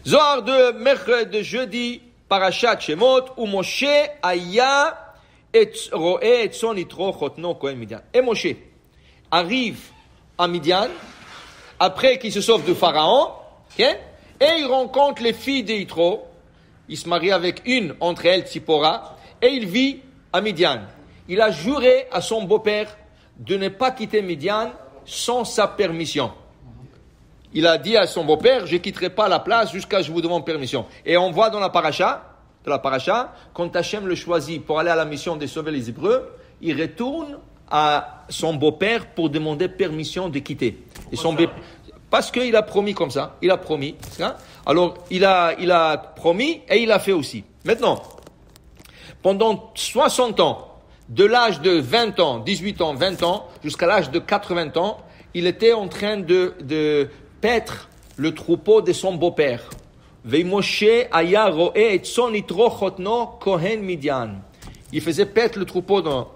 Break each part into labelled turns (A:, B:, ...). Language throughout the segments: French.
A: Zohar de jeudi, Parashat Shemot, où Moshe aya et roé et son itro chotno Kohen Midian. Et Moshe arrive à Midian, après qu'il se sauve de Pharaon, okay? Et il rencontre les filles d'Yitro. Il se marie avec une entre elles, Tzipora, et il vit à Midian. Il a juré à son beau-père de ne pas quitter Midian sans sa permission. Il a dit à son beau-père, je ne quitterai pas la place jusqu'à ce que je vous demande permission. Et on voit dans la paracha, quand Hachem le choisit pour aller à la mission de sauver les Hébreux, il retourne à son beau-père pour demander permission de quitter. Et parce qu'il a promis comme ça, il a promis. Alors, il a promis et il a fait aussi. Maintenant, pendant 60 ans, de l'âge de 20 ans, 18 ans, 20 ans, jusqu'à l'âge de 80 ans, il était en train de paître le troupeau de son beau-père. Veimoshe aya roé et son itro chotno Kohen Midian. Il faisait paître le troupeau dans...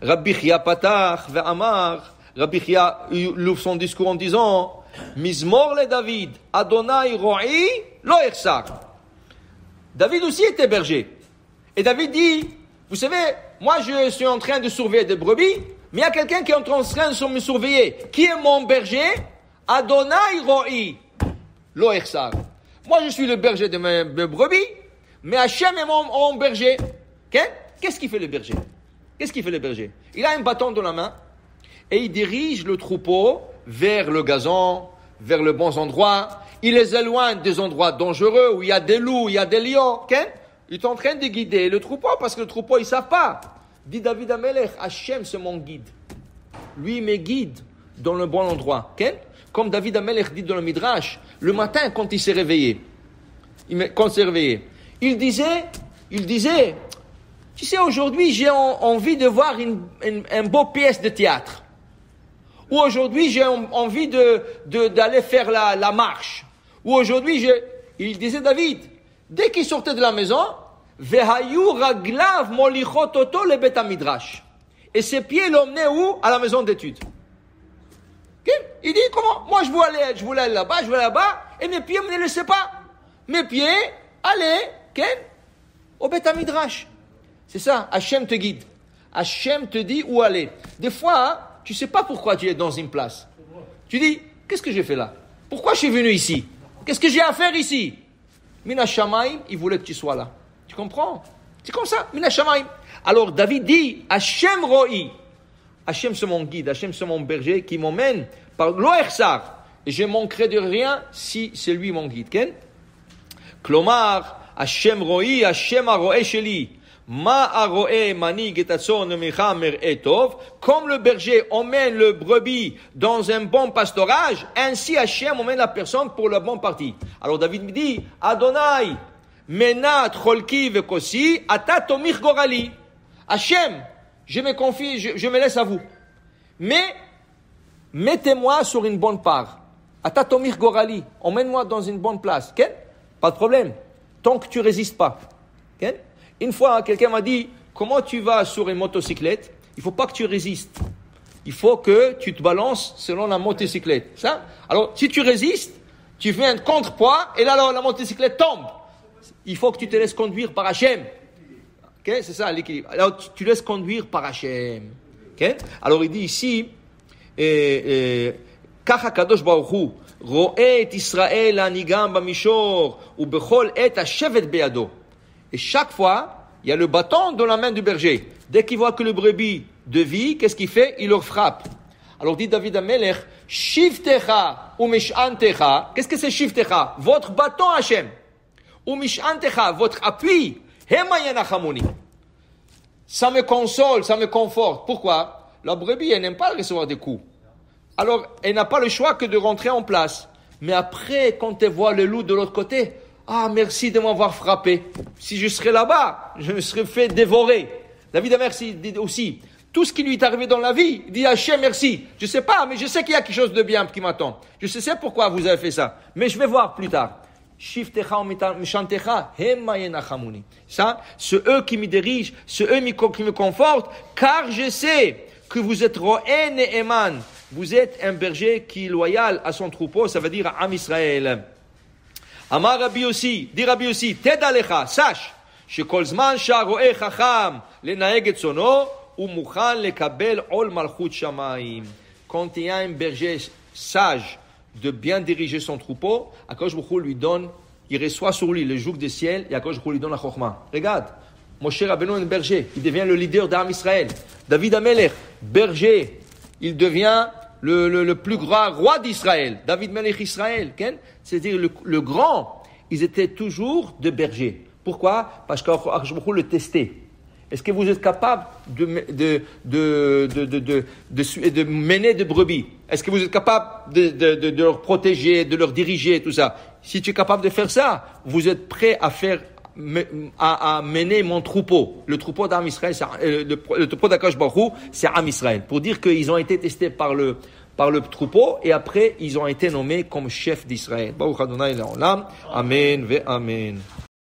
A: Rabbi Chia patach ve'amar. Rabbi Chia ouvre son discours en disant Mizmor le David, Adonai ro'i lo echsar. David aussi était berger. Et David dit, vous savez, moi je suis en train de surveiller des brebis, mais il y a quelqu'un qui est en train de me surveiller. Qui est mon berger? Adonai ro'i lo echsar. Moi je suis le berger de mes brebis, mais Hachem est mon berger. Qu'est-ce qu'il fait le berger? Il a un bâton dans la main et il dirige le troupeau vers le gazon, vers le bon endroit. Il les éloigne des endroits dangereux où il y a des loups, il y a des lions. Il est en train de guider le troupeau parce que le troupeau, ils ne savent pas. Dit David Amelech, Hachem, c'est mon guide. Lui, il me guide dans le bon endroit. Comme David Amelech dit dans le Midrash, le matin, quand il s'est réveillé, il disait, tu sais, aujourd'hui, j'ai envie de voir une beau pièce de théâtre. Ou aujourd'hui, j'ai envie d'aller faire la marche. Ou aujourd'hui, il disait David, dès qu'il sortait de la maison, Vehayu raglav molichot oto le bet midrash. Et ses pieds l'emmenaient où? À la maison d'études. Il dit, comment? Moi, je voulais aller là-bas, et mes pieds ne me laissaient pas. Mes pieds allaient, au bet midrash. C'est ça, Hachem te guide. Hachem te dit où aller. Des fois, tu ne sais pas pourquoi tu es dans une place. Tu dis, qu'est-ce que j'ai fait là? Pourquoi je suis venu ici? Qu'est-ce que j'ai à faire ici? Mina Shamaim, il voulait que tu sois là. Tu comprends? C'est comme ça, Mina Shamaim. Alors David dit, Hachem Ro'i. Hachem c'est mon guide, Hachem c'est mon berger qui m'emmène par l'Oersar. Et je ne manquerai de rien si c'est lui mon guide. Klomar, Hachem Ro'i, Hachem Aro'e Sheli. Ma aroe manig etatson mechamer etov, comme le berger emmène le brebis dans un bon pastorage, ainsi Hachem emmène la personne pour le bon parti. Alors David me dit, Adonai, menat cholki vekosi, ata tomich gorali. Hachem, je me confie, je me laisse à vous. Mais, mettez-moi sur une bonne part. Ata tomich gorali, emmène-moi dans une bonne place. Pas de problème. Tant que tu résistes pas. Une fois, quelqu'un m'a dit, comment tu vas sur une motocyclette? Il ne faut pas que tu résistes. Il faut que tu te balances selon la motocyclette. Ça? Alors, si tu résistes, tu fais un contrepoids et là, la motocyclette tombe. Il faut que tu te laisses conduire par Hachem. C'est ça l'équilibre. Alors, tu laisses conduire par Hachem. Alors, il dit ici, Kacha Kadosh Baruch Hu, ro'e et Israël anigam bamishor, ou bechol et hashevet beado. Et chaque fois, il y a le bâton dans la main du berger. Dès qu'il voit que le brebis dévie, qu'est-ce qu'il fait? Il leur frappe. Alors dit David Amelech, Shivtecha ou Mishantecha. Qu'est-ce que c'est Shivtecha? Votre bâton Hachem. Ou Mishantecha, votre appui. Hemayanachamoni. Ça me console, ça me conforte. Pourquoi? La brebis, elle n'aime pas recevoir des coups. Alors, elle n'a pas le choix que de rentrer en place. Mais après, quand elle voit le loup de l'autre côté, ah, merci de m'avoir frappé. Si je serais là-bas, je me serais fait dévorer. David a merci dit aussi. Tout ce qui lui est arrivé dans la vie, il dit Hachem merci. Je sais pas, mais je sais qu'il y a quelque chose de bien qui m'attend. Je sais pourquoi vous avez fait ça. Mais je vais voir plus tard. Ça, c'est eux qui me dirigent, c'est eux qui me confortent, car je sais que vous êtes Ro'en et Eman. Vous êtes un berger qui est loyal à son troupeau, ça veut dire à Am Israël. Amar Rabbi Yossi, dit Rabbi Yossi, Teda lecha, sache, shekol zman sha'ro'eh chacham lenaeg et sono, ou mukhan lekabel ol malchut shamayim. Quand il y a un berger sage de bien diriger son troupeau, Akadosh Baruch Hu lui donne, il reçoit sur lui le joug des ciels, et Akadosh Baruch Hu lui donne la chokma. Regarde, Moshe Rabbeinu est un berger, il devient le leader d'Am Israël. David Amelech, berger, il devient le plus grand roi d'Israël. David Melech Israël, c'est-à-dire le grand, ils étaient toujours de bergers. Pourquoi? Parce qu'Akadosh Baruch Hu le testait. Est-ce que vous êtes capable de mener de brebis? Est-ce que vous êtes capable de leur protéger, de leur diriger, tout ça? Si tu es capable de faire ça, vous êtes prêt à mener mon troupeau. Le troupeau d'Am Israël, le troupeau d'Akadosh Baruch Hu, c'est Am Israël. Pour dire qu'ils ont été testés par le troupeau et après ils ont été nommés comme chefs d'Israël. Baruch Adonai Le'olam. Amen ve Amen.